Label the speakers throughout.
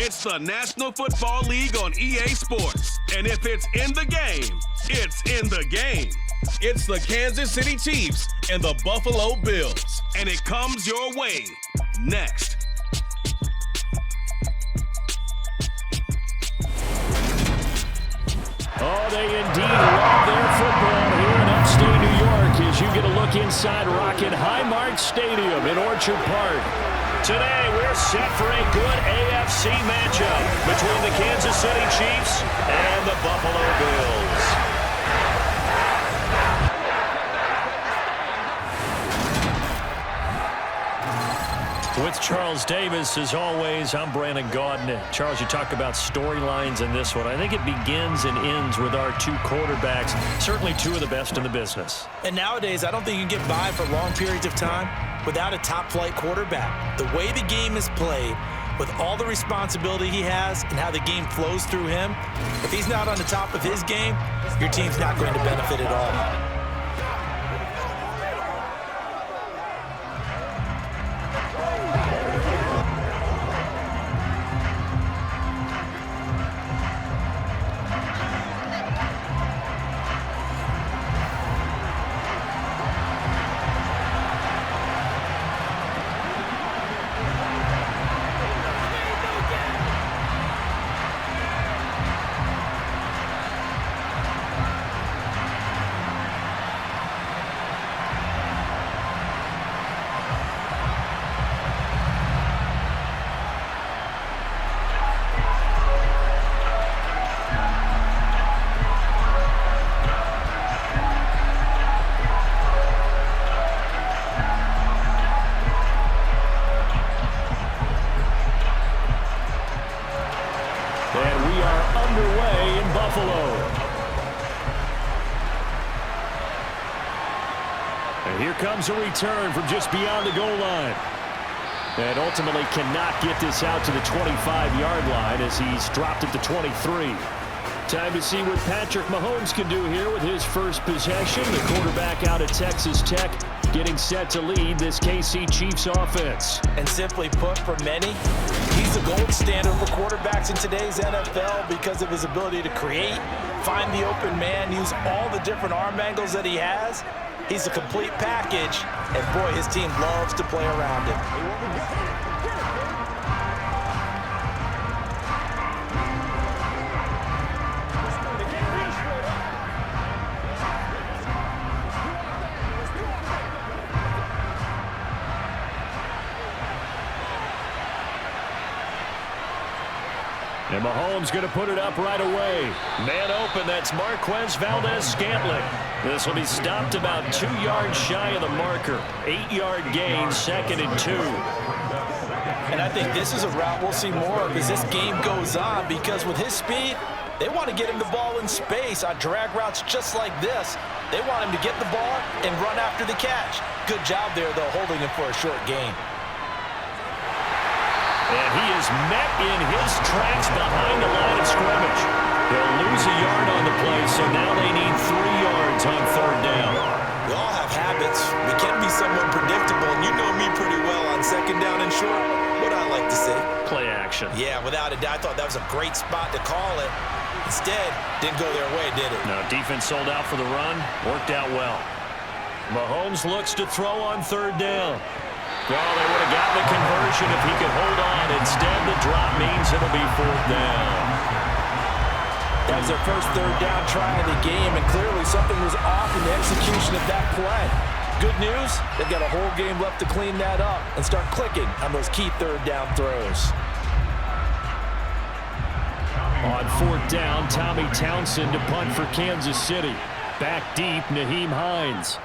Speaker 1: It's the National Football League on EA Sports. And if it's in the game, it's in the game. It's the Kansas City Chiefs and the Buffalo Bills. And it comes your way next.
Speaker 2: Oh, they indeed love their football here in upstate New York as you get a look inside Rocket Highmark Stadium in Orchard Park. Today, we're set for a good AFC matchup between the Kansas City Chiefs and the Buffalo Bills. With Charles Davis, as always, I'm Brandon Gaudin. Charles, you talk about storylines in this one. I think it begins and ends with our two quarterbacks, certainly two of the best in the business.
Speaker 3: And nowadays, I don't think you can get by for long periods of time without a top-flight quarterback. The way the game is played, with all the responsibility he has and how the game flows through him, if he's not on the top of his game, your team's not going to benefit at all.
Speaker 2: Comes a return from just beyond the goal line. And ultimately cannot get this out to the 25-yard line as he's dropped it to 23. Time to see what Patrick Mahomes can do here with his first possession. The quarterback out of Texas Tech getting set to lead this KC Chiefs offense.
Speaker 3: And simply put, for many, he's the gold standard for quarterbacks in today's NFL because of his ability to create, find the open man, use all the different arm angles that he has. He's a complete package, and boy, his team loves to play around him.
Speaker 2: And Mahomes going to put it up right away. Man open, that's Marquez Valdez-Scantling. This will be stopped about 2 yards shy of the marker. 8-yard gain, 2nd and 2.
Speaker 3: And I think this is a route we'll see more of as this game goes on because with his speed, they want to get him the ball in space on drag routes just like this. They want him to get the ball and run after the catch. Good job there, though, holding him for a short gain.
Speaker 2: And he is met in his tracks behind the line of scrimmage. They'll lose a yard on the play, so now they need 3 yards on 3rd down.
Speaker 3: We all have habits. We can be somewhat predictable, and you know me pretty well on 2nd down and short. What I like to say?
Speaker 2: Play action.
Speaker 3: Yeah, without a doubt. I thought that was a great spot to call it. Instead, didn't go their way, did it?
Speaker 2: No, defense sold out for the run. Worked out well. Mahomes looks to throw on 3rd down. Well, they would have gotten the conversion if he could hold on. Instead, the drop means it'll be 4th down.
Speaker 3: That was their first 3rd down try of the game, and clearly something was off in the execution of that play. Good news, they've got a whole game left to clean that up and start clicking on those key 3rd down throws.
Speaker 2: On 4th down, Tommy Townsend to punt for Kansas City. Back deep, Nyheim Hines.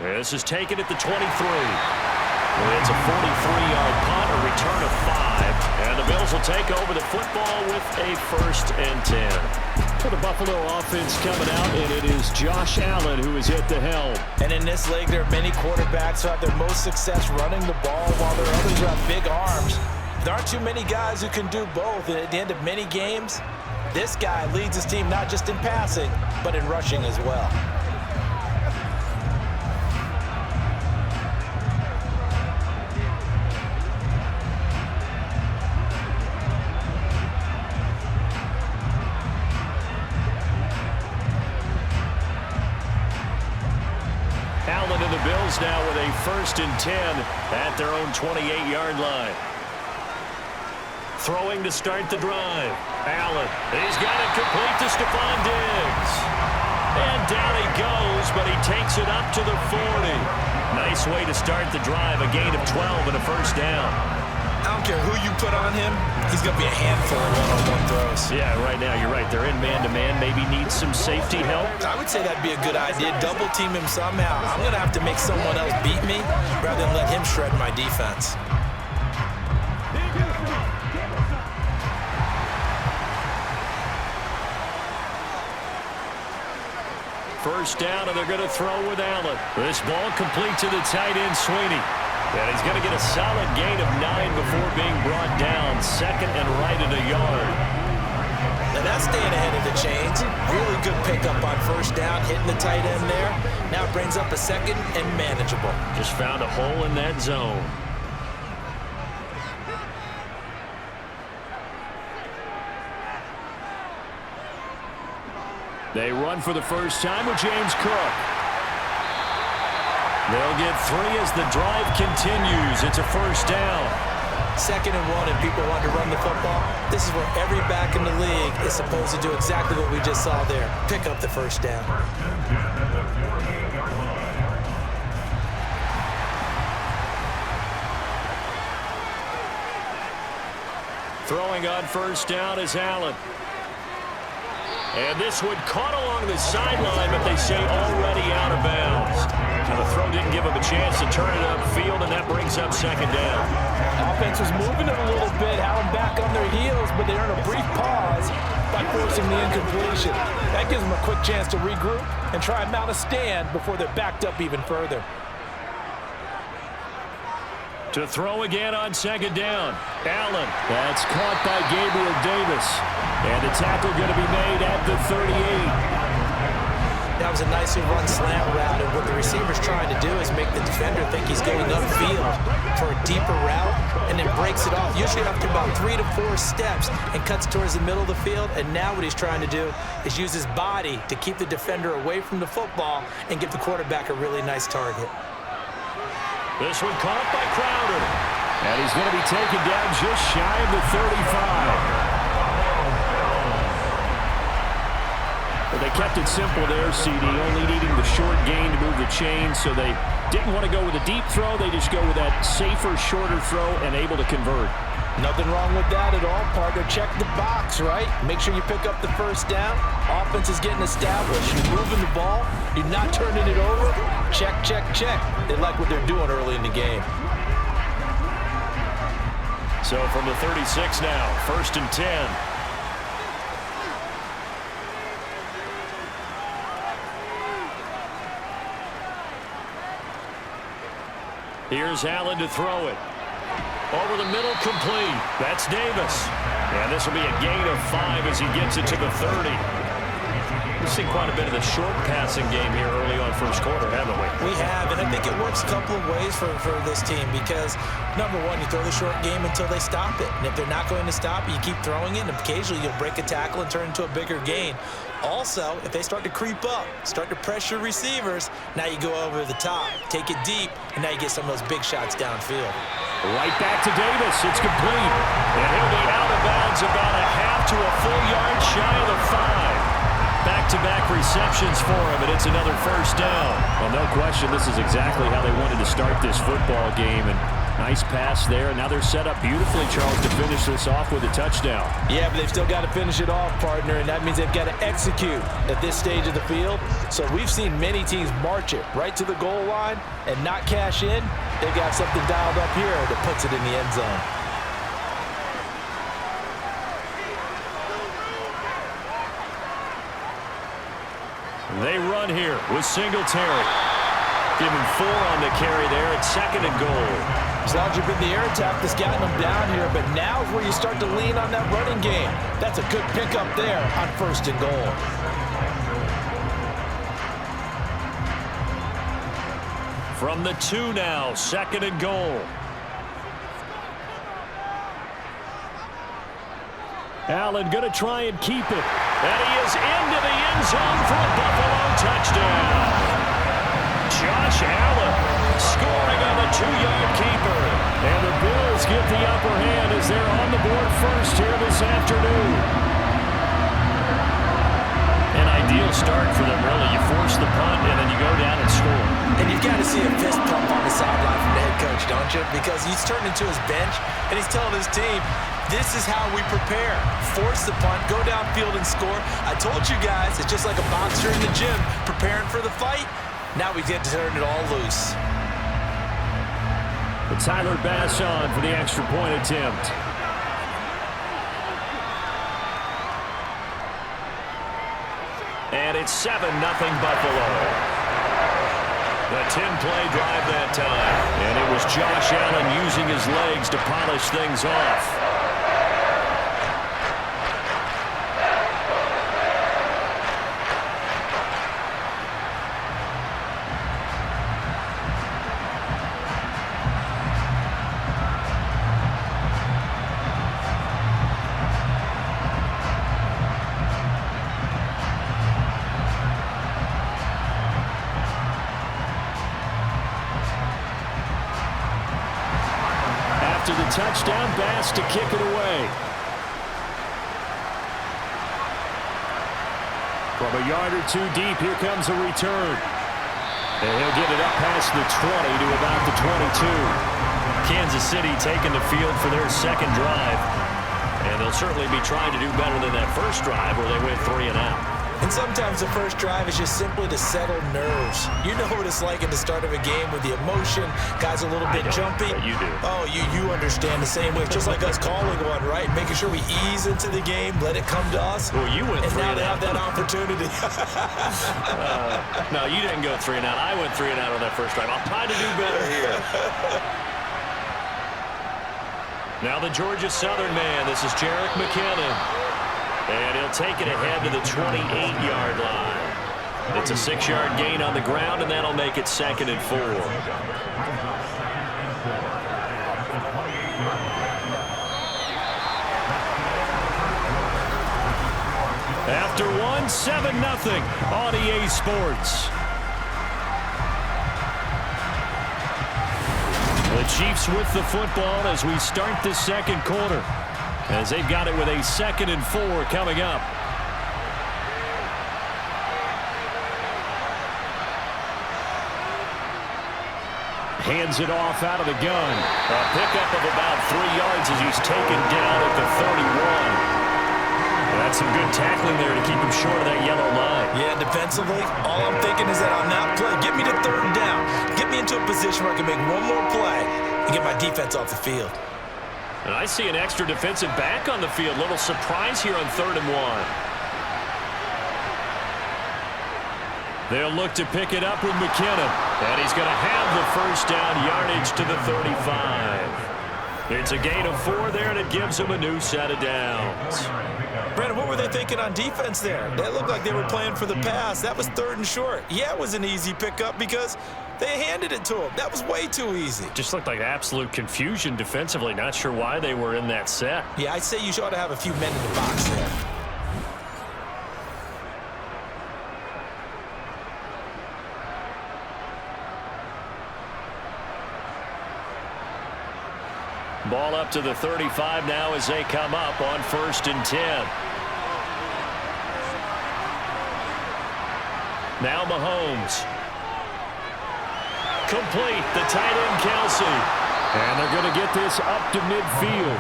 Speaker 2: This is taken at the 23. It's a 43-yard punt, a return of 5. And the Bills will take over the football with a 1st and 10. For the Buffalo offense coming out, and it is Josh Allen who is at the helm.
Speaker 3: And in this league, there are many quarterbacks who have their most success running the ball while there are others who have big arms. There aren't too many guys who can do both. And at the end of many games, this guy leads his team not just in passing, but in rushing as well.
Speaker 2: Bengals now with a 1st and 10 at their own 28-yard line. Throwing to start the drive. Allen, he's got it complete to Stephon Diggs. And down he goes, but he takes it up to the 40. Nice way to start the drive, a gain of 12 and a 1st down.
Speaker 3: I don't care who you put on him, he's going to be a handful of one-on-one throws.
Speaker 2: Yeah, right now you're right. They're in man-to-man, maybe needs some safety help.
Speaker 3: I would say that'd be a good idea. Double team him somehow. I'm going to have to make someone else beat me rather than let him shred my defense.
Speaker 2: First down, and they're going to throw with Allen. This ball complete to the tight end, Sweeney. And he's going to get a solid gain of 9 before being brought down. 2nd and right at a yard.
Speaker 3: Now that's staying ahead of the chains. Really good pickup on 1st down, hitting the tight end there. Now it brings up a 2nd and manageable.
Speaker 2: Just found a hole in that zone. They run for the first time with James Cook. They'll get 3 as the drive continues. It's a 1st down.
Speaker 3: 2nd and 1 and people want to run the football. This is where every back in the league is supposed to do exactly what we just saw there. Pick up the 1st down.
Speaker 2: Throwing on 1st down is Allen. And this one caught along the sideline, but they say already out of bounds. Now the throw didn't give him a chance to turn it upfield, and that brings up 2nd down.
Speaker 3: Offense was moving it a little bit, had them back on their heels, but they earn a brief pause by forcing the incompletion. That gives them a quick chance to regroup and try and mount a stand before they're backed up even further.
Speaker 2: To throw again on 2nd down. Allen. That's caught by Gabriel Davis. And the tackle going to be made at the 38.
Speaker 3: That was a nicely run slant route, and what the receiver's trying to do is make the defender think he's going upfield for a deeper route, and then breaks it off, usually after about 3 to 4 steps, and cuts towards the middle of the field. And now what he's trying to do is use his body to keep the defender away from the football and give the quarterback a really nice target.
Speaker 2: This one caught by Crowder. And he's going to be taken down just shy of the 35. But they kept it simple there, CD, only needing the short gain to move the chains, so they didn't want to go with a deep throw. They just go with that safer, shorter throw and able to convert.
Speaker 3: Nothing wrong with that at all, partner. Check the box, right? Make sure you pick up the 1st down. Offense is getting established. You're moving the ball. You're not turning it over. Check, check, check. They like what they're doing early in the game.
Speaker 2: So from the 36 now, 1st and 10. Here's Allen to throw it. Over the middle, complete. That's Davis. And this will be a gain of 5 as he gets it to the 30. We've seen quite a bit of the short passing game here early on 1st quarter, haven't we?
Speaker 3: We have, and I think it works a couple of ways for this team because, number one, you throw the short game until they stop it. And if they're not going to stop it, you keep throwing it, and occasionally you'll break a tackle and turn into a bigger gain. Also, if they start to creep up, start to pressure receivers, now you go over the top, take it deep, and now you get some of those big shots downfield.
Speaker 2: Right back to Davis. It's complete. And he'll be out of bounds about a half to a full yard shy of the 5. Back-to-back receptions for him, and it's another 1st down. Well, no question, this is exactly how they wanted to start this football game. And nice pass there. And now they're set up beautifully, Charles, to finish this off with a touchdown.
Speaker 3: Yeah, but they've still got to finish it off, partner, and that means they've got to execute at this stage of the field. So we've seen many teams march it right to the goal line and not cash in. They've got something dialed up here that puts it in the end zone.
Speaker 2: They run here with Singletary. Give him 4 on the carry there at 2nd and goal.
Speaker 3: It's largely been the air attack that's gotten them down here, but now is where you start to lean on that running game. That's a good pickup there on 1st and goal.
Speaker 2: From the 2 now, 2nd and goal. Allen going to try and keep it. And he is into the end zone for a Buffalo touchdown. Josh Allen scoring on the 2-yard keeper. And the Bills get the upper hand as they're on the board first here this afternoon. An ideal start for them, really. You force the punt, and then you go down and score.
Speaker 3: And you've got to see a fist pump on the sideline from the head coach, don't you? Because he's turned into his bench, and he's telling his team, this is how we prepare. Force the punt, go downfield and score. I told you guys, it's just like a boxer in the gym preparing for the fight. Now we get to turn it all loose.
Speaker 2: But Tyler Bass on for the extra point attempt. And it's 7-0 Buffalo. The 10-play drive that time. And it was Josh Allen using his legs to polish things off. After the touchdown, Bass to kick it away. From a yard or two deep, here comes a return. And he'll get it up past the 20 to about the 22. Kansas City taking the field for their second drive. And they'll certainly be trying to do better than that first drive where they went 3 and out.
Speaker 3: And sometimes the first drive is just simply to settle nerves. You know what it's like at the start of a game with the emotion. Guys are a little bit jumpy.
Speaker 2: But you do.
Speaker 3: Oh, you understand the same way. It's just like us calling one, right? Making sure we ease into the game, let it come to us.
Speaker 2: Well, you went 3 and out.
Speaker 3: And now they have that opportunity.
Speaker 2: No, you didn't go 3 and out. I went 3 and out on that first drive. I'll try to do better here. Now the Georgia Southern man. This is Jerick McKinnon. And he'll take it ahead to the 28-yard line. It's a 6-yard gain on the ground, and that'll make it 2nd and 4. After one, 7-0 on EA Sports. The Chiefs with the football as we start the second quarter, as they've got it with a 2nd and 4 coming up. Hands it off out of the gun. A pickup of about 3 yards as he's taken down at the 31. That's some good tackling there to keep him short of that yellow line.
Speaker 3: Yeah, defensively, all I'm thinking is that on that play, get me to 3rd down. Get me into a position where I can make one more play and get my defense off the field.
Speaker 2: And I see an extra defensive back on the field. Little surprise here on 3rd and 1. They'll look to pick it up with McKinnon. And he's going to have the first down yardage to the 35. It's a gain of 4 there, and it gives him a new set of downs.
Speaker 3: Brandon, what were they thinking on defense there? They looked like they were playing for the pass. That was 3rd and short. Yeah, it was an easy pickup because they handed it to him. That was way too easy.
Speaker 2: Just looked like absolute confusion defensively. Not sure why they were in that set.
Speaker 3: Yeah, I'd say you ought to have a few men in the box there.
Speaker 2: Ball up to the 35 now as they come up on 1st and 10. Now Mahomes. Complete. The tight end, Kelsey. And they're going to get this up to midfield.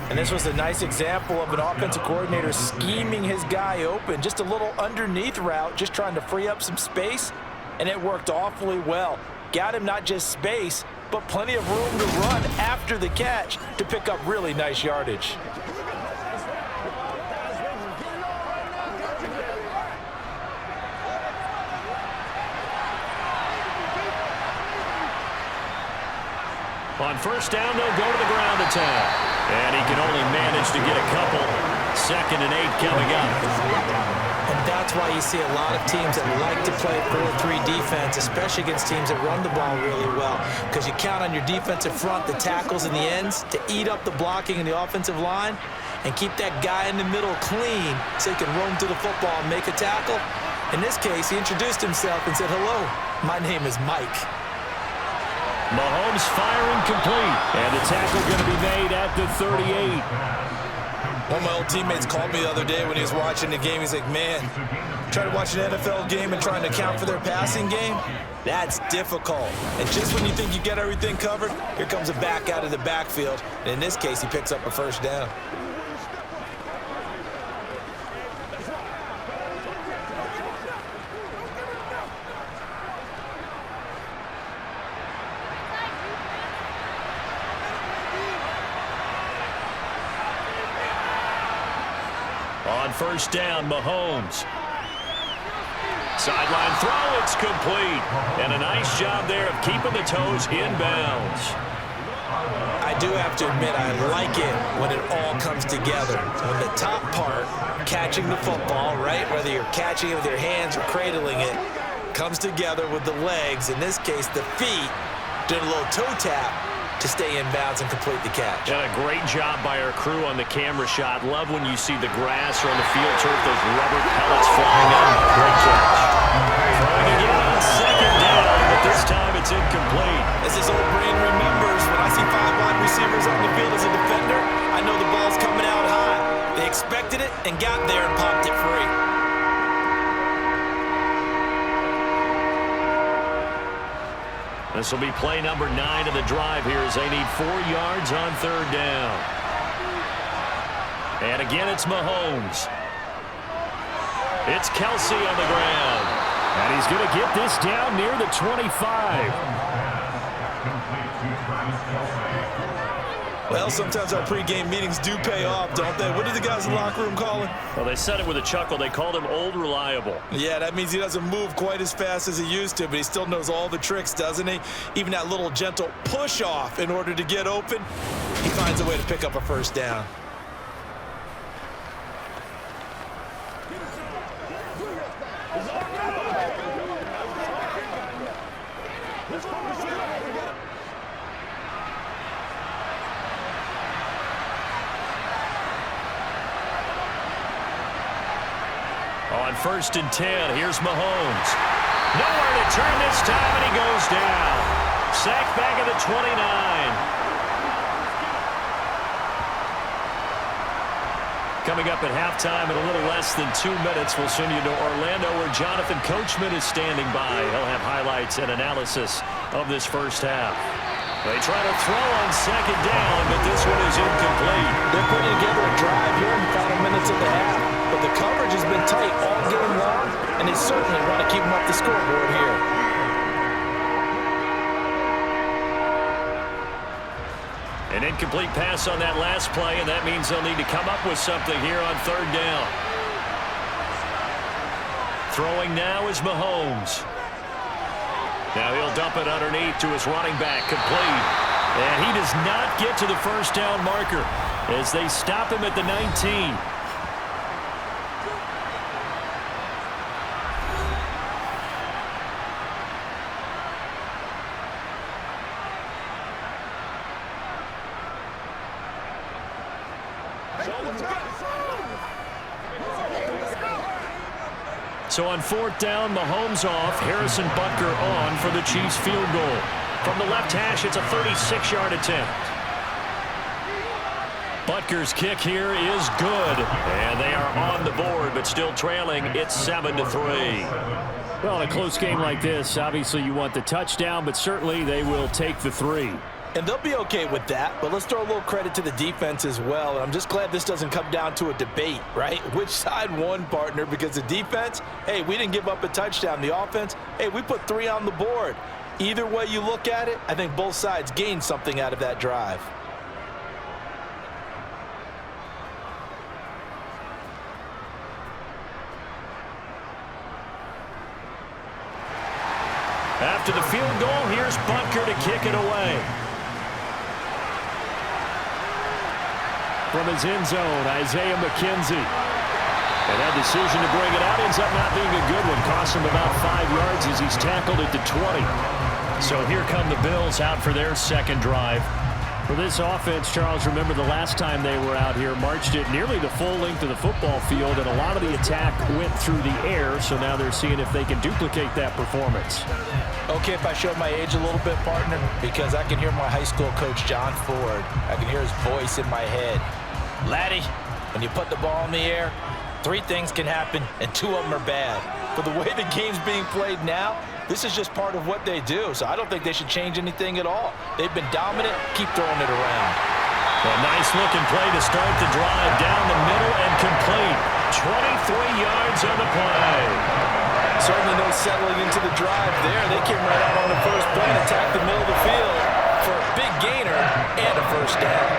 Speaker 3: And this was a nice example of an offensive coordinator scheming his guy open. Just a little underneath route, just trying to free up some space. And it worked awfully well. Got him not just space, but plenty of room to run after the catch to pick up really nice yardage.
Speaker 2: On 1st down, they'll go to the ground attack. And he can only manage to get a couple. 2nd and 8 coming up.
Speaker 3: And that's why you see a lot of teams that like to play 4-3 defense, especially against teams that run the ball really well, because you count on your defensive front, the tackles and the ends, to eat up the blocking in the offensive line and keep that guy in the middle clean so he can roam through the football and make a tackle. In this case, he introduced himself and said, "Hello, my name is Mike."
Speaker 2: Mahomes firing complete. And the tackle going to be made at the 38.
Speaker 3: One of my old teammates called me the other day when he was watching the game. He's like, "Man, trying to watch an NFL game and trying to account for their passing game, that's difficult." And just when you think you get everything covered, here comes a back out of the backfield. And in this case, he picks up a first down.
Speaker 2: On first down, Mahomes. Sideline throw, it's complete. And a nice job there of keeping the toes in bounds.
Speaker 3: I do have to admit, I like it when it all comes together. When the top part, catching the football, right, whether you're catching it with your hands or cradling it, comes together with the legs, in this case the feet, doing a little toe tap to stay in bounds and complete the catch.
Speaker 2: And a great job by our crew on the camera shot. Love when you see the grass or on the field turf, those rubber pellets flying out. Great catch. Throwing again on second down, but this time it's incomplete.
Speaker 3: As his old brain remembers, when I see 5 wide receivers on the field as a defender, I know the ball's coming out high. They expected it and got there and popped it free.
Speaker 2: This will be play number 9 of the drive here as they need 4 yards on third down. And again, it's Mahomes. It's Kelsey on the ground. And he's going to get this down near the 25.
Speaker 3: Well, sometimes our pregame meetings do pay off, don't they? What did the guys in the locker room call him?
Speaker 2: Well, they said it with a chuckle. They called him Old Reliable.
Speaker 3: Yeah, that means he doesn't move quite as fast as he used to, but he still knows all the tricks, doesn't he? Even that little gentle push-off in order to get open, he finds a way to pick up a first down.
Speaker 2: On first and 10, here's Mahomes. Nowhere to turn this time, and he goes down. Sacked back at the 29. Coming up at halftime in a little less than 2 minutes, we'll send you to Orlando where Jonathan Coachman is standing by. He'll have highlights and analysis of this first half. They try to throw on second down, but this one is incomplete.
Speaker 3: They're putting together a drive here in the final minutes of the half, but the coverage has been tight all game long, and they certainly want to keep them up the scoreboard here.
Speaker 2: An incomplete pass on that last play, and that means they'll need to come up with something here on third down. Throwing now is Mahomes. Now he'll dump it underneath to his running back, complete. And he does not get to the first down marker as they stop him at the 19. So on fourth down, Mahomes off, Harrison Butker on for the Chiefs field goal. From the left hash, it's a 36-yard attempt. Butker's kick here is good, and they are on the board, but still trailing. It's 7-3. Well, in a close game like this, obviously you want the touchdown, but certainly they will take the 3.
Speaker 3: And they'll be okay with that, but let's throw a little credit to the defense as well. And I'm just glad this doesn't come down to a debate, right? Which side won, partner? Because the defense, hey, we didn't give up a touchdown. The offense, hey, we put 3 on the board. Either way you look at it, I think both sides gained something out of that drive.
Speaker 2: After the field goal, here's Butker to kick it away. From his end zone, Isaiah McKenzie. And that decision to bring it out ends up not being a good one. Cost him about 5 yards as he's tackled at the 20. So here come the Bills out for their second drive. For this offense, Charles, remember the last time they were out here, marched it nearly the full length of the football field, and a lot of the attack went through the air, so now they're seeing if they can duplicate that performance.
Speaker 3: Okay, if I show my age a little bit, partner, because I can hear my high school coach, John Ford. I can hear his voice in my head. Laddie, when you put the ball in the air, 3 things can happen, and 2 of them are bad. But the way the game's being played now, this is just part of what they do, so I don't think they should change anything at all. They've been dominant. Keep throwing it around.
Speaker 2: A nice-looking play to start the drive down the middle and complete. 23 yards on the play.
Speaker 3: Certainly no settling into the drive there. They came right out on the first play and attacked the middle of the field for a big gainer and a first down.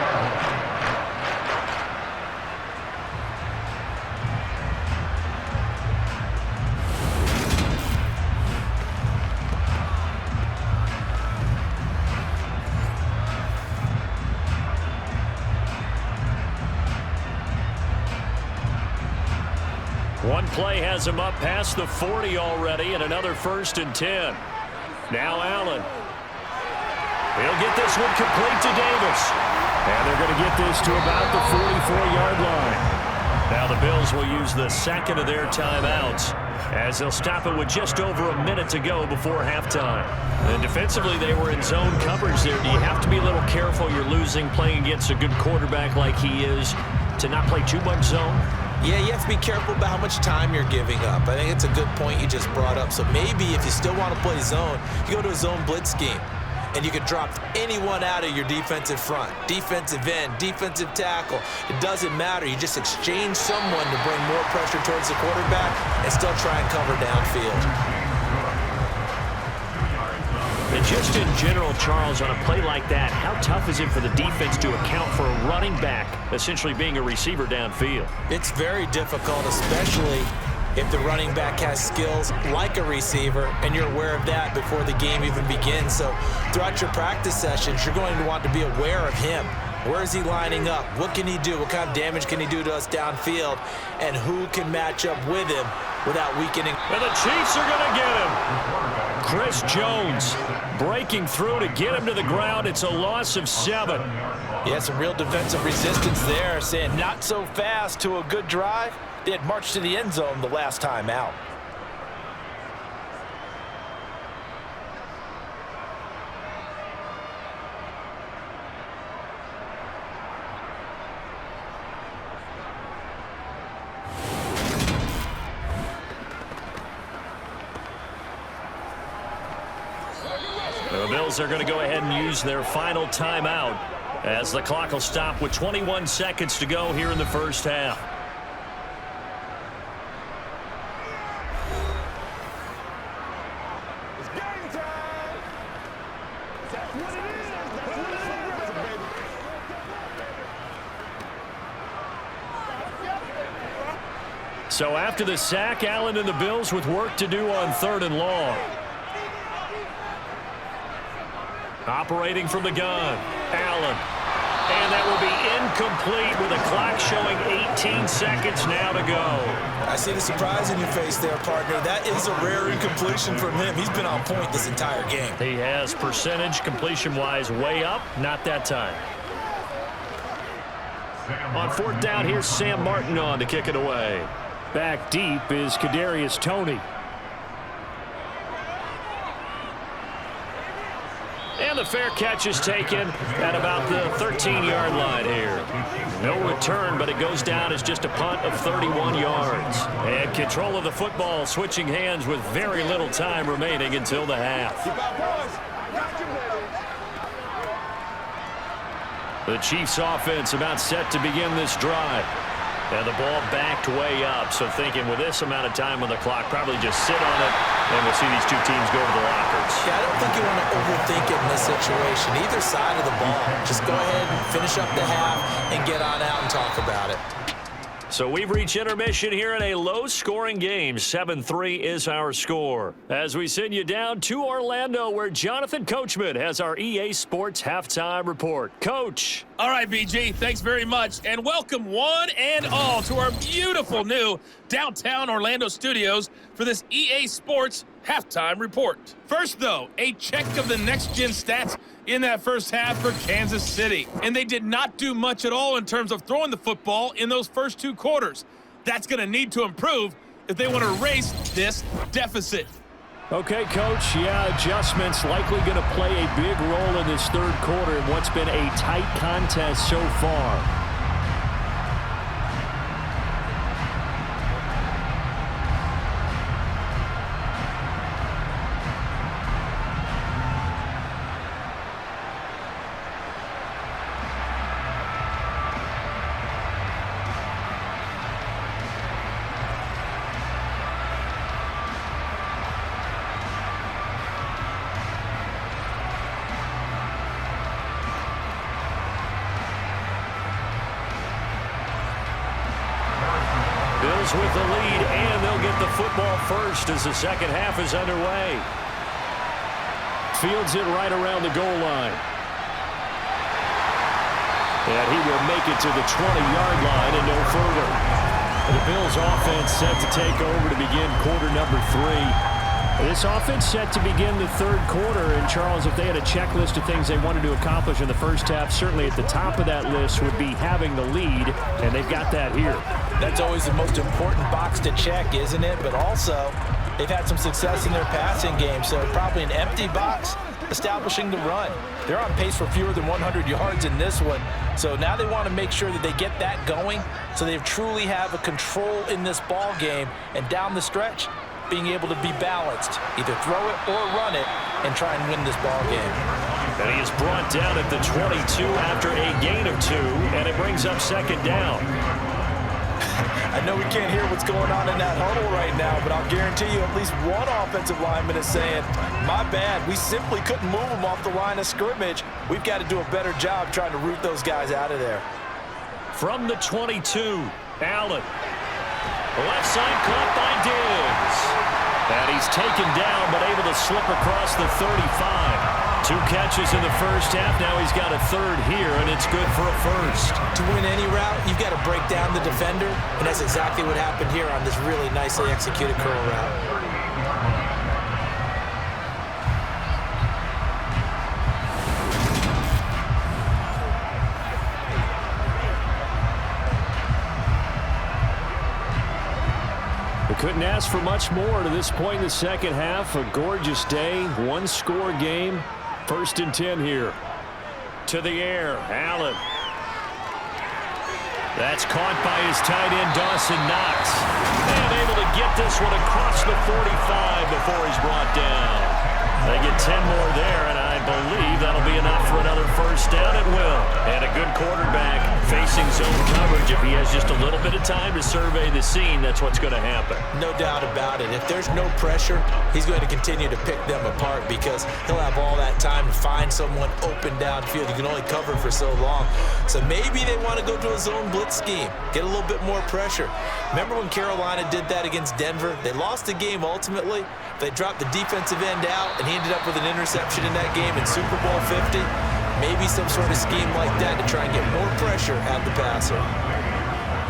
Speaker 2: One play has him up past the 40 already, and another 1st and 10. Now Allen. He'll get this one complete to Davis. And they're going to get this to about the 44-yard line. Now the Bills will use the second of their timeouts as they'll stop it with just over a minute to go before halftime. And defensively, they were in zone coverage there. Do you have to be a little careful? You're losing, playing against a good quarterback like he is, to not play too much zone?
Speaker 3: Yeah, you have to be careful about how much time you're giving up. I think it's a good point you just brought up. So maybe if you still want to play zone, you go to a zone blitz scheme. And you can drop anyone out of your defensive front. Defensive end, defensive tackle. It doesn't matter. You just exchange someone to bring more pressure towards the quarterback and still try and cover downfield.
Speaker 2: And just in general, Charles, on a play like that, how tough is it for the defense to account for a running back essentially being a receiver downfield?
Speaker 3: It's very difficult, especially if the running back has skills like a receiver, and you're aware of that before the game even begins. So throughout your practice sessions, you're going to want to be aware of him. Where is he lining up? What can he do? What kind of damage can he do to us downfield? And who can match up with him without weakening?
Speaker 2: And the Chiefs are going to get him. Chris Jones breaking through to get him to the ground. It's a loss of 7.
Speaker 3: Yeah, some real defensive resistance there, saying not so fast to a good drive. They had marched to the end zone the last time out.
Speaker 2: The Bills are going to go ahead and use their final timeout as the clock will stop with 21 seconds to go here in the first half. So after the sack, Allen and the Bills with work to do on 3rd and long. Operating from the gun, Allen. And that will be incomplete with a clock showing 18 seconds now to go.
Speaker 3: I see the surprise in your face there, partner. That is a rare incompletion from him. He's been on point this entire game.
Speaker 2: He has percentage completion-wise way up, not that time. On 4th down, here's Sam Martin on to kick it away. Back deep is Kadarius Toney. And the fair catch is taken at about the 13-yard line here. No return, but it goes down as just a punt of 31 yards. And control of the football switching hands with very little time remaining until the half. The Chiefs offense about set to begin this drive. And the ball backed way up, so thinking with this amount of time on the clock, probably just sit on it, and we'll see these two teams go to the lockers.
Speaker 3: Yeah, I don't think you want to overthink it in this situation. Either side of the ball, just go ahead and finish up the half and get on out and talk about it.
Speaker 2: So we've reached intermission here in a low-scoring game. 7-3 is our score. As we send you down to Orlando, where Jonathan Coachman has our EA Sports Halftime Report. Coach.
Speaker 4: All right, BG, thanks very much. And welcome one and all to our beautiful new downtown Orlando studios for this EA Sports Halftime Report. First, though, a check of the next-gen stats in that first half for Kansas City. And they did not do much at all in terms of throwing the football in those first 2 quarters. That's going to need to improve if they want to erase this deficit.
Speaker 2: Okay, Coach, adjustments likely going to play a big role in this third quarter in what's been a tight contest so far. Bills with the lead, and they'll get the football first as the second half is underway. Fields it right around the goal line. And he will make it to the 20-yard line and no further. The Bills offense set to take over to begin quarter number 3. This offense set to begin the third quarter, and Charles, if they had a checklist of things they wanted to accomplish in the first half, certainly at the top of that list would be having the lead, and they've got that here.
Speaker 3: That's always the most important box to check, isn't it? But also, they've had some success in their passing game, so probably an empty box establishing the run. They're on pace for fewer than 100 yards in this one, so now they want to make sure that they get that going so they truly have a control in this ball game, and down the stretch, being able to be balanced, either throw it or run it, and try and win this ball game.
Speaker 2: And he is brought down at the 22 after a gain of 2, and it brings up second down.
Speaker 3: I know we can't hear what's going on in that huddle right now, but I'll guarantee you at least one offensive lineman is saying, my bad, we simply couldn't move them off the line of scrimmage. We've got to do a better job trying to root those guys out of there.
Speaker 2: From the 22, Allen. Left side caught by Diggs. And he's taken down, but able to slip across the 35. 2 catches in the first half. Now he's got a third here, and it's good for a first.
Speaker 3: To win any route, you've got to break down the defender, and that's exactly what happened here on this really nicely executed curl route.
Speaker 2: Couldn't ask for much more to this point in the second half. A gorgeous day, 1-score game. 1st and 10 here. To the air, Allen. That's caught by his tight end, Dawson Knox. And able to get this one across the 45 before he's brought down. They get 10 more there, and I believe that'll be enough for another first down. It will. And a good quarterback facing zone coverage. If he has just a little bit of time to survey the scene, that's what's going to happen.
Speaker 3: No doubt about it. If there's no pressure, he's going to continue to pick them apart because he'll have all that time to find someone open downfield. You can only cover for so long. So maybe they want to go to a zone blitz scheme, get a little bit more pressure. Remember when Carolina did that against Denver? They lost the game ultimately. They dropped the defensive end out, and he ended up with an interception in that game in Super Bowl 50. Maybe some sort of scheme like that to try and get more pressure at the passer.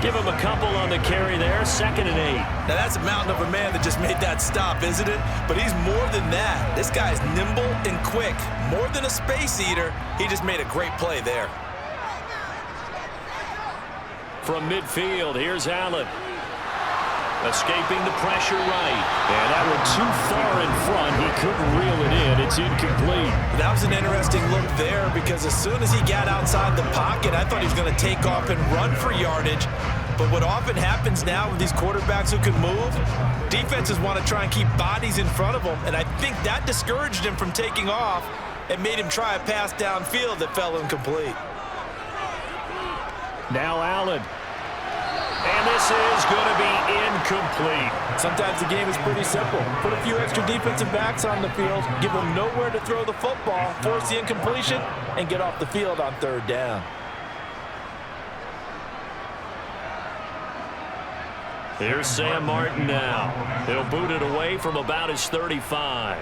Speaker 2: Give him a couple on the carry there, 2nd and 8.
Speaker 3: Now that's a mountain of a man that just made that stop, isn't it? But he's more than that. This guy's nimble and quick. More than a space eater, he just made a great play there.
Speaker 2: From midfield, here's Allen. Escaping the pressure right. And that one too far in front. He couldn't reel it in. It's incomplete.
Speaker 3: That was an interesting look there because as soon as he got outside the pocket, I thought he was going to take off and run for yardage. But what often happens now with these quarterbacks who can move, defenses want to try and keep bodies in front of them. And I think that discouraged him from taking off and made him try a pass downfield that fell incomplete.
Speaker 2: Now Allen. And this is going to be incomplete.
Speaker 3: Sometimes the game is pretty simple. Put a few extra defensive backs on the field, give them nowhere to throw the football, force the incompletion, and get off the field on 3rd down.
Speaker 2: Here's Sam Martin now. He'll boot it away from about his 35.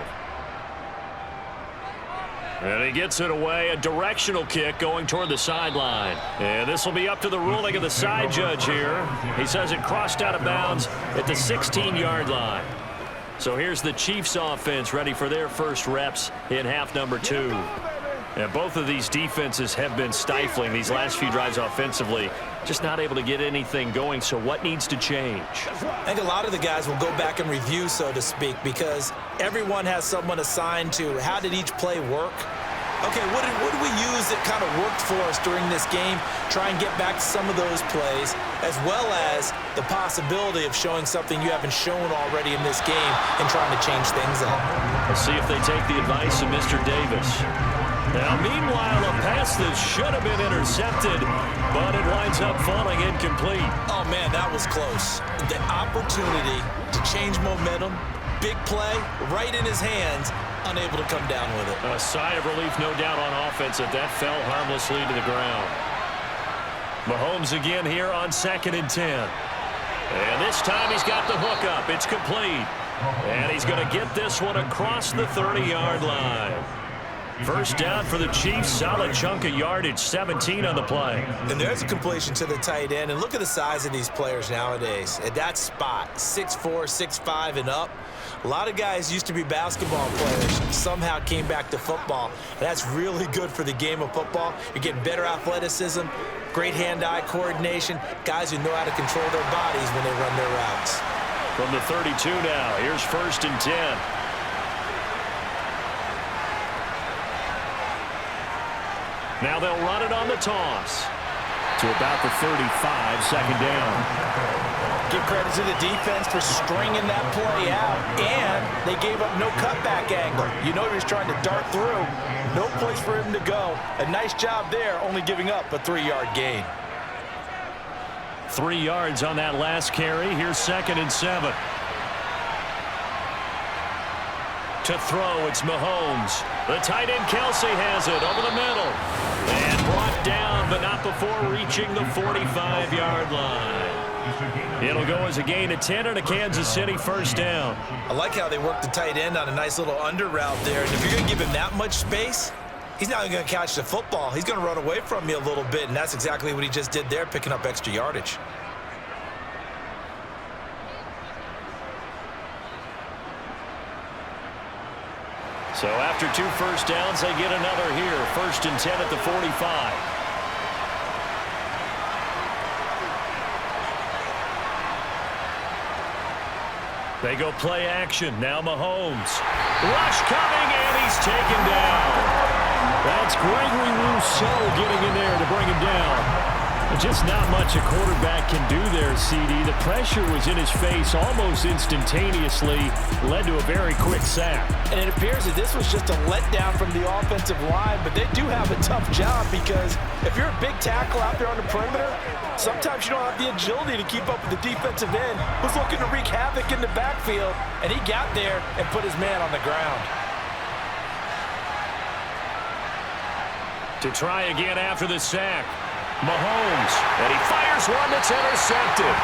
Speaker 2: And he gets it away, a directional kick going toward the sideline. And this will be up to the ruling of the side judge here. He says it crossed out of bounds at the 16-yard line. So here's the Chiefs offense ready for their first reps in half number 2. And both of these defenses have been stifling these last few drives offensively. Just not able to get anything going, so what needs to change?
Speaker 3: I think a lot of the guys will go back and review, so to speak, because everyone has someone assigned to how did each play work. Okay, what did we use that kind of worked for us during this game? Try and get back to some of those plays, as well as the possibility of showing something you haven't shown already in this game and trying to change things up.
Speaker 2: Let's see if they take the advice of Mr. Davis. Now, meanwhile, a pass that should have been intercepted, but it winds up falling incomplete.
Speaker 3: Oh, man, that was close. The opportunity to change momentum, big play, right in his hands, unable to come down with it.
Speaker 2: A sigh of relief, no doubt, on offense that fell harmlessly to the ground. Mahomes again here on 2nd and 10. And this time he's got the hook up. It's complete. And he's going to get this one across the 30-yard line. First down for the Chiefs. Solid chunk of yardage, 17 on the play.
Speaker 3: And there's a completion to the tight end. And look at the size of these players nowadays. At that spot, 6'4", 6'5", and up. A lot of guys used to be basketball players, somehow came back to football. And that's really good for the game of football. You're getting better athleticism, great hand-eye coordination, guys who know how to control their bodies when they run their routes.
Speaker 2: From the 32 now, here's 1st and 10. Now they'll run it on the toss to about the 35, 2nd down.
Speaker 3: Give credit to the defense for stringing that play out, and they gave up no cutback angle. You know he was trying to dart through. No place for him to go. A nice job there, only giving up a 3-yard gain.
Speaker 2: 3 yards on that last carry. Here's 2nd and 7. To throw, it's Mahomes. The tight end, Kelsey, has it over the middle. And brought down, but not before reaching the 45-yard line. It'll go as a gain of 10 and a Kansas City 1st down.
Speaker 3: I like how they worked the tight end on a nice little under route there. And if you're going to give him that much space, he's not going to catch the football. He's going to run away from you a little bit, and that's exactly what he just did there, picking up extra yardage.
Speaker 2: So after 2 first downs, they get another here. 1st and 10 at the 45. They go play action. Now Mahomes. Rush coming, and he's taken down. That's Gregory Rousseau getting in there to bring him down. Just not much a quarterback can do there, CD. The pressure was in his face almost instantaneously, led to a very quick sack.
Speaker 3: And it appears that this was just a letdown from the offensive line, but they do have a tough job because if you're a big tackle out there on the perimeter, sometimes you don't have the agility to keep up with the defensive end who's looking to wreak havoc in the backfield, and he got there and put his man on the ground.
Speaker 2: To try again after the sack. Mahomes, and he fires one that's intercepted.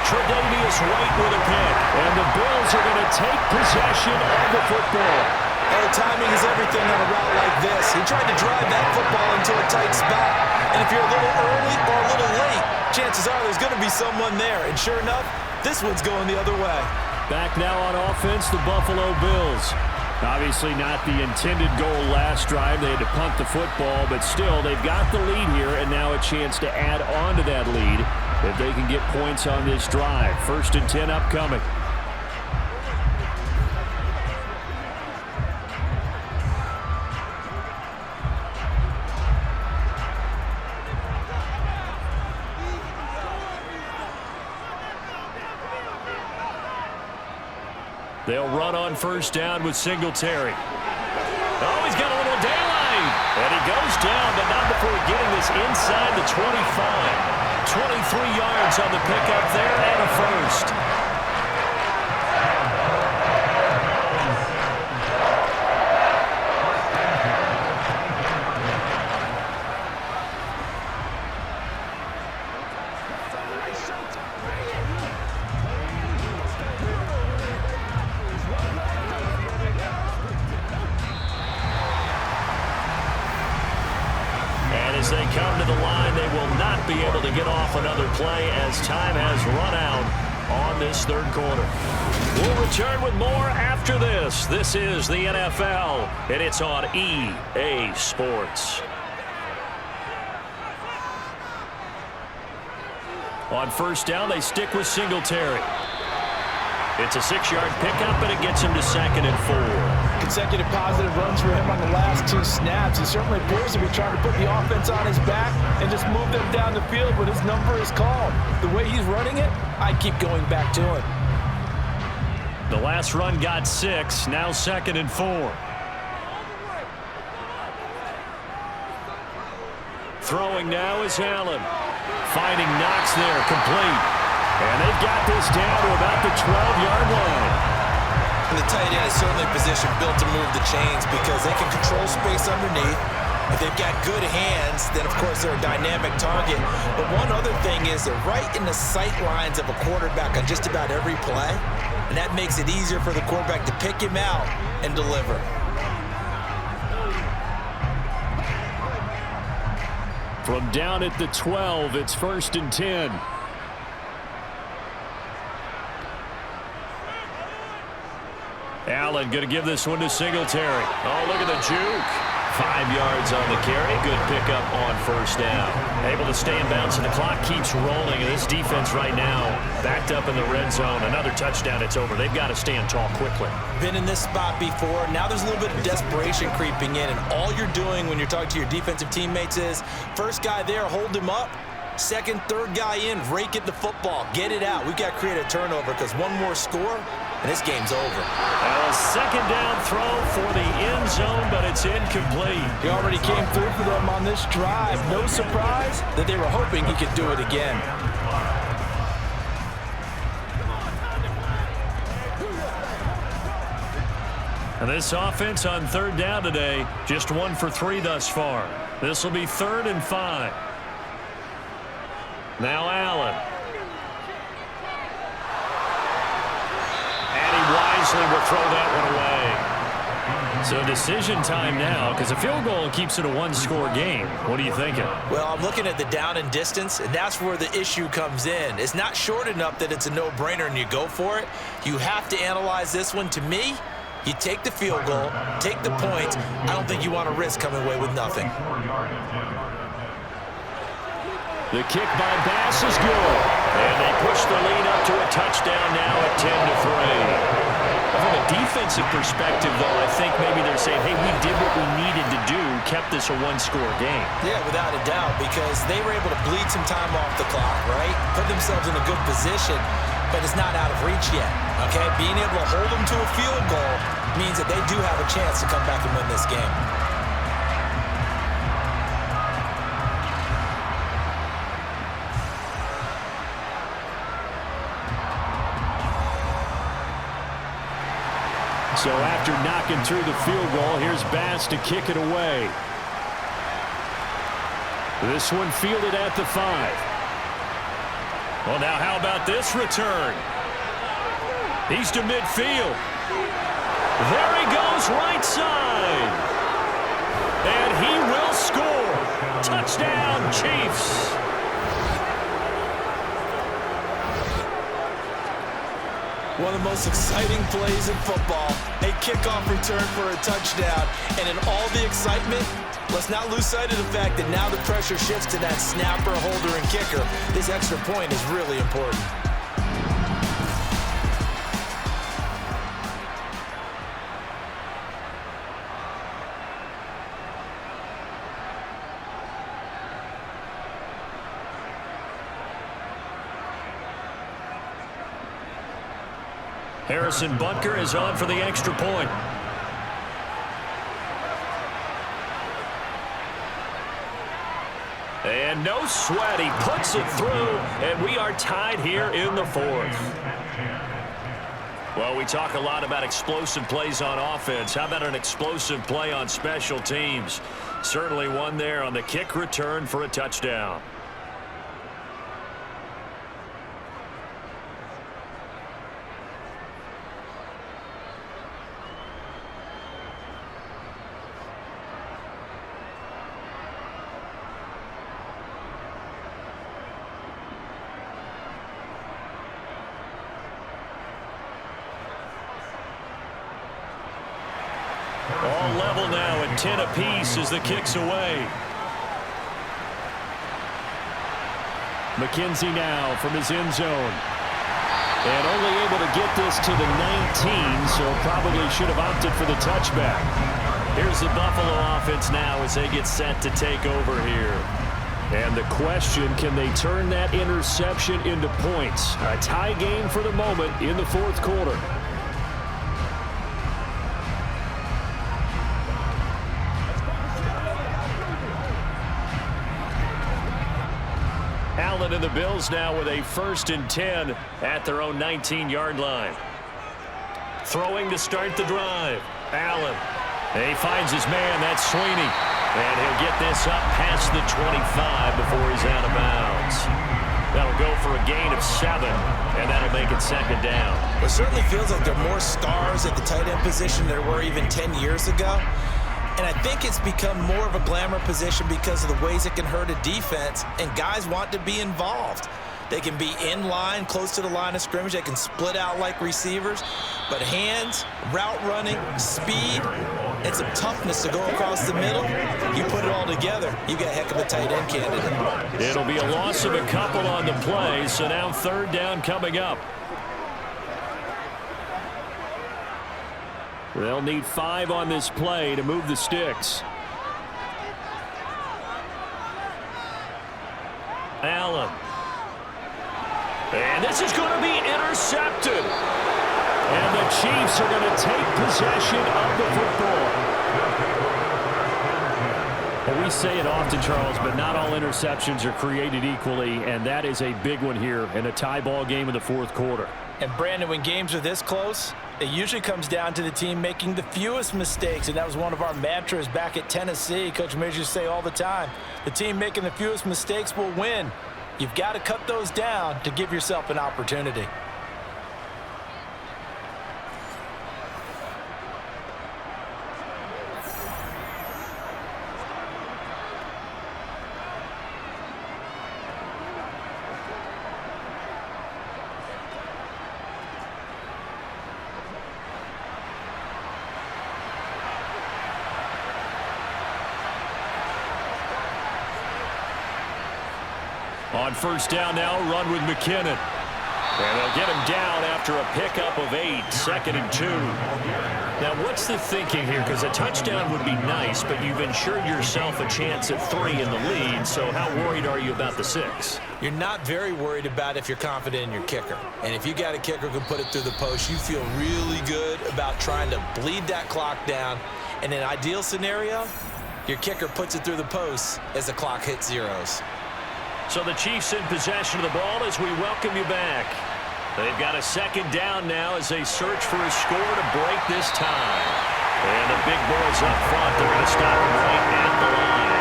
Speaker 2: Tre'Davious White with a pick, and the Bills are going to take possession of the football.
Speaker 3: Oh, timing is everything on a route like this. He tried to drive that football into a tight spot, and if you're a little early or a little late, chances are there's going to be someone there, and sure enough, this one's going the other way.
Speaker 2: Back now on offense, the Buffalo Bills. Obviously not the intended goal last drive. They had to punt the football, but still, they've got the lead here, and now a chance to add on to that lead if they can get points on this drive. 1st and 10 upcoming. They'll run on 1st down with Singletary. Oh, he's got a little daylight. And he goes down, but not before getting this inside the 25. 23 yards on the pickup there and a first. As they come to the line, they will not be able to get off another play as time has run out on this third quarter. We'll return with more after this. This is the NFL, and it's on EA Sports. On first down, they stick with Singletary. It's a 6-yard pickup, and it gets him to 2nd and 4.
Speaker 3: Consecutive positive runs for him on the last 2 snaps. He certainly appears to be trying to put the offense on his back and just move them down the field when his number is called. The way he's running it, I keep going back to him.
Speaker 2: The last run got 6, now 2nd and 4. Throwing now is Allen. Finding Knox there, complete. And they've got this down to about the 12-yard line.
Speaker 3: And the tight end is certainly a position built to move the chains because they can control space underneath. If they've got good hands, then of course they're a dynamic target. But one other thing is they're right in the sight lines of a quarterback on just about every play. And that makes it easier for the quarterback to pick him out and deliver.
Speaker 2: From down at the 12, it's 1st and 10. Allen going to give this one to Singletary. Oh, look at the juke. 5 yards on the carry. Good pickup on first down. Able to stay in bounds, and the clock keeps rolling. And this defense right now backed up in the red zone. Another touchdown, it's over. They've got to stand tall quickly.
Speaker 3: Been in this spot before. Now there's a little bit of desperation creeping in. And all you're doing when you're talking to your defensive teammates is first guy there, hold him up. Second, third guy in, rake at the football. Get it out. We've got to create a turnover because one more score, and this game's over.
Speaker 2: A second down throw for the end zone, but it's incomplete.
Speaker 3: He already came through for them on this drive. No surprise that they were hoping he could do it again.
Speaker 2: And this offense on third down today, just 1 for 3 thus far. This will be 3rd and 5. Now Allen. And he wisely will throw that one away. So decision time now, because a field goal keeps it a 1-score game. What are you thinking?
Speaker 3: Well, I'm looking at the down and distance, and that's where the issue comes in. It's not short enough that it's a no-brainer and you go for it. You have to analyze this one. To me, you take the field goal, take the points. I don't think you want to risk coming away with nothing.
Speaker 2: The kick by Bass is good. And they push the lead up to a touchdown now at 10-3. From a defensive perspective, though, I think maybe they're saying, hey, we did what we needed to do, kept this a 1-score game.
Speaker 3: Yeah, without a doubt, because they were able to bleed some time off the clock, right? Put themselves in a good position, but it's not out of reach yet, okay? Being able to hold them to a field goal means that they do have a chance to come back and win this game.
Speaker 2: So after knocking through the field goal, here's Bass to kick it away. This one fielded at the 5. Well, now how about this return? He's to midfield. There he goes, right side. And he will score. Touchdown, Chiefs.
Speaker 3: One of the most exciting plays in football, a kickoff return for a touchdown. And in all the excitement, let's not lose sight of the fact that now the pressure shifts to that snapper, holder, and kicker. This extra point is really important.
Speaker 2: Harrison Butker is on for the extra point. And no sweat, he puts it through, and we are tied here in the 4th. Well, we talk a lot about explosive plays on offense. How about an explosive play on special teams? Certainly one there on the kick return for a touchdown. level now at 10 apiece as the kick's away. McKenzie now from his end zone. And only able to get this to the 19, so probably should have opted for the touchback. Here's the Buffalo offense now as they get set to take over here. And the question, can they turn that interception into points? A tie game for the moment in the fourth quarter. Allen and the Bills now with a 1st and 10 at their own 19-yard line. Throwing to start the drive. Allen. And he finds his man. That's Sweeney. And he'll get this up past the 25 before he's out of bounds. That'll go for a gain of 7, and that'll make it 2nd down.
Speaker 3: It certainly feels like there are more stars at the tight end position than there were even 10 years ago. And I think it's become more of a glamour position because of the ways it can hurt a defense, and guys want to be involved. They can be in line, close to the line of scrimmage. They can split out like receivers. But hands, route running, speed, and some toughness to go across the middle, you put it all together, you got a heck of a tight end candidate.
Speaker 2: It'll be a loss of a couple on the play, so now 3rd down coming up. They'll need 5 on this play to move the sticks. Allen. And this is going to be intercepted. And the Chiefs are going to take possession of the football. Well, we say it often, Charles, but not all interceptions are created equally, and that is a big one here in a tie ball game in the fourth quarter.
Speaker 3: And, Brandon, when games are this close, it usually comes down to the team making the fewest mistakes, and that was one of our mantras back at Tennessee. Coach Major used to say all the time, the team making the fewest mistakes will win. You've got to cut those down to give yourself an opportunity.
Speaker 2: On 1st down now, run with McKinnon. And they'll get him down after a pickup of 8, 2nd and 2. Now, what's the thinking here? Because a touchdown would be nice, but you've ensured yourself a chance at 3 in the lead, so how worried are you about the 6?
Speaker 3: You're not very worried about if you're confident in your kicker. And if you got a kicker who can put it through the post, you feel really good about trying to bleed that clock down. In an ideal scenario, your kicker puts it through the post as the clock hits zeros.
Speaker 2: So the Chiefs in possession of the ball as we welcome you back. They've got a 2nd down now as they search for a score to break this tie. And the big boys up front, they're going to stop him right at the line.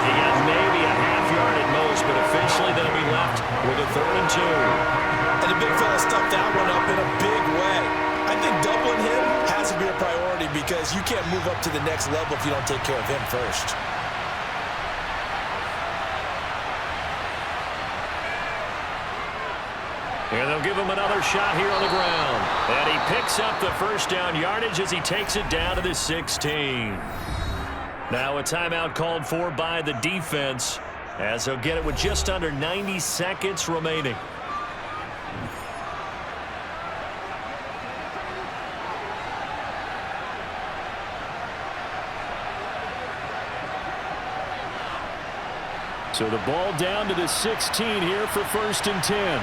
Speaker 2: He got maybe a half yard at most, but officially they'll be left with a 3rd and 2.
Speaker 3: And the big fella stuffed that one up in a big way. I think doubling him has to be a priority because you can't move up to the next level if you don't take care of him first.
Speaker 2: And they'll give him another shot here on the ground. And he picks up the 1st down yardage as he takes it down to the 16. Now a timeout called for by the defense as they'll get it with just under 90 seconds remaining. So the ball down to the 16 here for 1st and 10.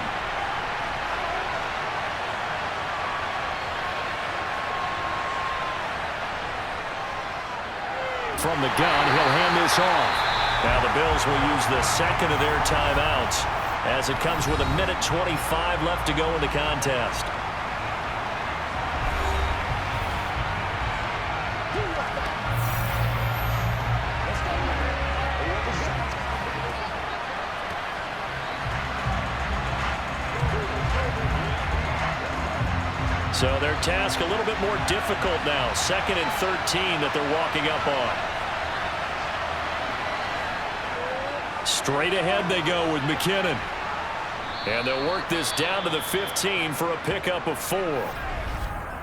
Speaker 2: From the gun, he'll hand this off. Now the Bills will use the 2nd of their timeouts as it comes with 1:25 left to go in the contest. So their task a little bit more difficult now. 2nd and 13 that they're walking up on. Straight ahead they go with McKinnon. And they'll work this down to the 15 for a pickup of 4.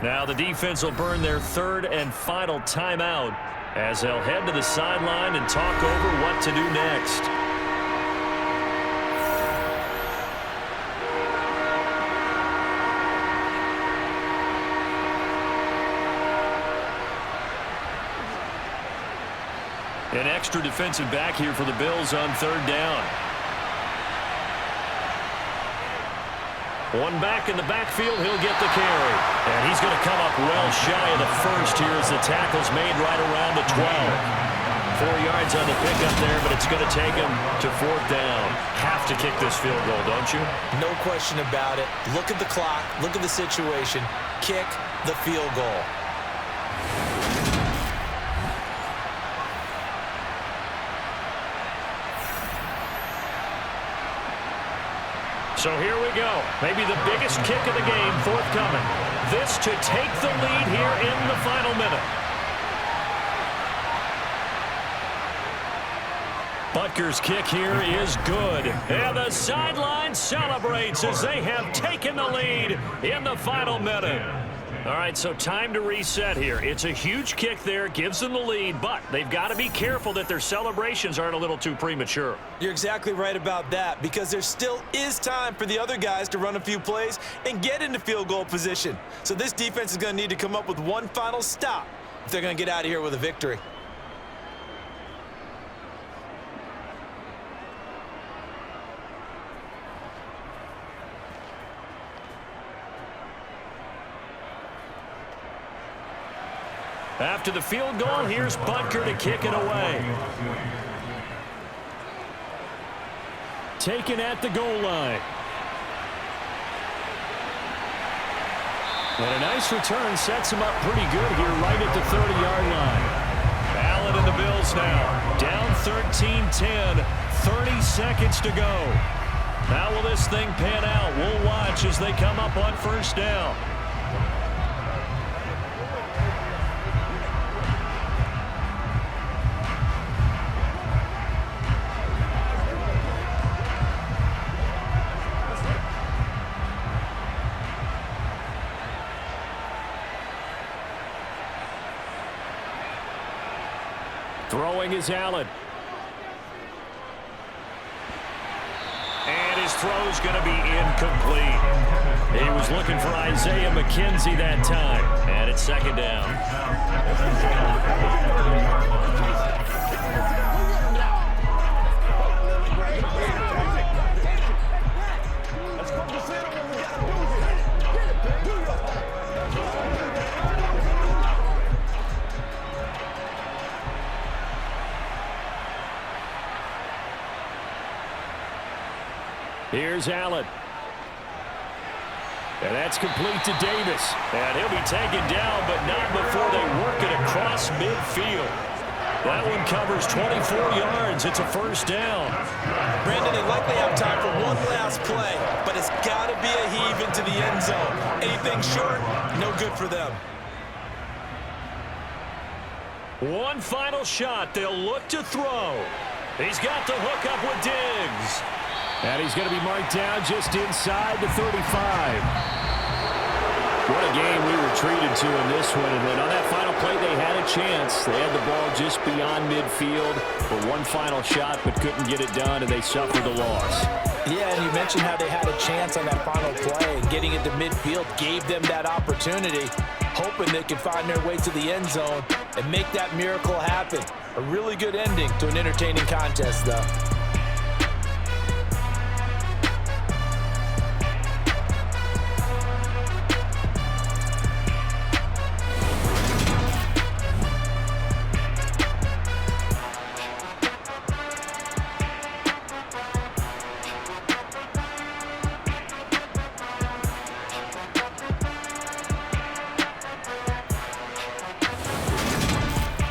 Speaker 2: Now the defense will burn their third and final timeout as they'll head to the sideline and talk over what to do next. An extra defensive back here for the Bills on third down. One back in the backfield, he'll get the carry. And he's going to come up well shy of the first here as the tackle's made right around the 12. 4 yards on the pickup there, but it's going to take him to fourth down. Have to kick this field goal, don't you?
Speaker 3: No question about it. Look at the clock. Look at the situation. Kick the field goal.
Speaker 2: So here we go. Maybe the biggest kick of the game forthcoming. This to take the lead here in the final minute. Butker's kick here is good. And the sideline celebrates as they have taken the lead in the final minute. All right, so time to reset here. It's a huge kick there, gives them the lead, but they've got to be careful that their celebrations aren't a little too premature.
Speaker 3: You're exactly right about that, because there still is time for the other guys to run a few plays and get into field goal position. So this defense is going to need to come up with one final stop if they're going to get out of here with a victory.
Speaker 2: After the field goal, here's Butker to kick it away. Taken at the goal line. And a nice return sets him up pretty good here right at the 30-yard line. Allen and the Bills now down 13-10, 30 seconds to go. How will this thing pan out? We'll watch as they come up on first down. Throwing is Allen. And his throw's going to be incomplete. He was looking for Isaiah McKenzie that time. And it's second down. Here's Allen. And that's complete to Davis. And he'll be taken down, but not before they work it across midfield. That one covers 24 yards. It's a first down.
Speaker 3: Brandon, they likely have time for one last play, but it's got to be a heave into the end zone. Anything short, no good for them.
Speaker 2: One final shot. They'll look to throw. He's got the hook up with Diggs. And he's going to be marked down just inside the 35. What a game we were treated to in this one. And then on that final play, they had a chance. They had the ball just beyond midfield for one final shot, but couldn't get it done, and they suffered the loss.
Speaker 3: Yeah, and you mentioned how they had a chance on that final play, and getting it to midfield gave them that opportunity, hoping they could find their way to the end zone and make that miracle happen. A really good ending to an entertaining contest, though.